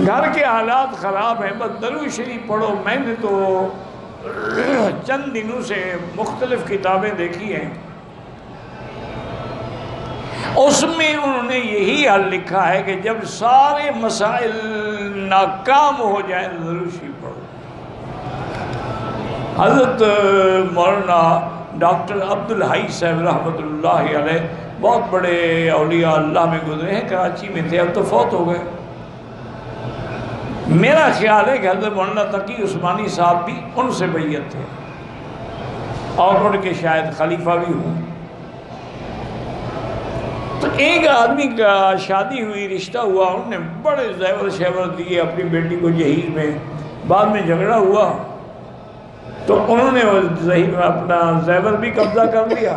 گھر کے حالات خراب ہیں، بس درود شریف پڑھو۔ میں نے تو چند دنوں سے مختلف کتابیں دیکھی ہیں، اس میں انہوں نے یہی حل لکھا ہے کہ جب سارے مسائل ناکام ہو جائیں درود شریف پڑھو۔ حضرت مولانا ڈاکٹر عبدالحی صاحب رحمۃ اللہ علیہ بہت بڑے اولیاء اللہ میں گزرے ہیں، کراچی میں تھے، اب تو فوت ہو گئے۔ میرا خیال ہے کہ حضرت مولانا تقی عثمانی صاحب بھی ان سے بیعت تھے اور ان کے شاید خلیفہ بھی ہوں۔ تو ایک آدمی کا شادی ہوئی، رشتہ ہوا، انہوں نے بڑے زیور شیور دیے اپنی بیٹی کو جہیز میں، بعد میں جھگڑا ہوا تو انہوں نے اپنا زیور بھی قبضہ کر لیا،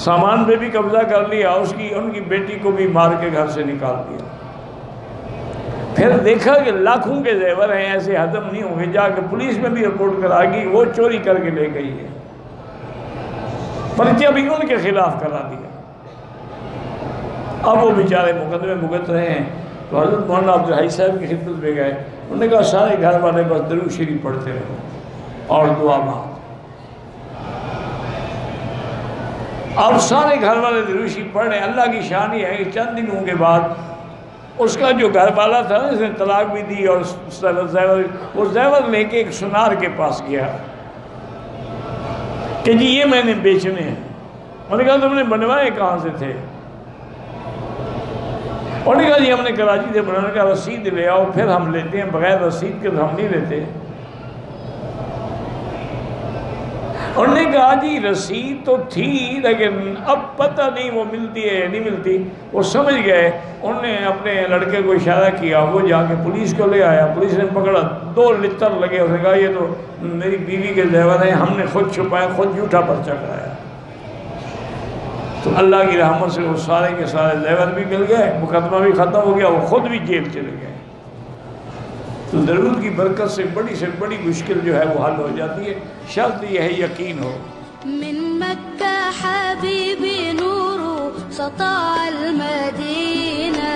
سامان پہ بھی قبضہ کر لیا، ان کی بیٹی کو بھی مار کے گھر سے نکال دیا۔ پھر دیکھا کہ لاکھوں کے زیور ہیں، ایسے ہضم نہیں ہوں گے، جا کے پولیس میں بھی رپورٹ کرا گئی، وہ چوری کر کے لے گئی ہے، پرچہ بھی ان کے خلاف کرا دیا۔ اب وہ بیچارے مقدمے بھگت رہے ہیں، تو حضرت مولانا عبدالحی صاحب کی خدمت میں گئے، انہوں نے کہا سارے گھر والے بس درود شریف پڑھتے رہو اور دعا مانگو۔ اب سارے گھر والے درود شریف پڑھ رہے ہیں۔ اللہ کی شان یہ ہے کہ چند دنوں کے بعد اس کا جو گھر والا تھا اس نے طلاق بھی دی، اور وہ زیور لے کے ایک سنار کے پاس گیا کہ جی یہ میں نے بیچنے ہیں۔ انہوں نے کہا تم نے بنوائے کہاں سے تھے؟ انہوں نے کہا جی ہم نے کراچی سے بنانے کا، رسید لے آؤ پھر ہم لیتے ہیں، بغیر رسید کے تو ہم نہیں لیتے۔ انہوں نے کہا جی رسید تو تھی لیکن اب پتہ نہیں وہ ملتی ہے یا نہیں ملتی۔ وہ سمجھ گئے، انہوں نے اپنے لڑکے کو اشارہ کیا، وہ جا کے پولیس کو لے آیا، پولیس نے پکڑا، 2 لتر لگے، اس نے کہا یہ تو میری بیوی کے زیور ہیں، ہم نے خود چھپائے، خود جھوٹا پرچہ کرایا۔ تو اللہ کی رحمت سے وہ سارے کے سارے زیور بھی مل گئے، مقدمہ بھی ختم ہو گیا، وہ خود بھی جیل چلے گئے۔ تو درود کی برکت سے بڑی مشکل جو ہے وہ حل ہو جاتی ہے، شرط یہ ہے یقین ہو۔ من مكة حبيبي نور سطع المدينة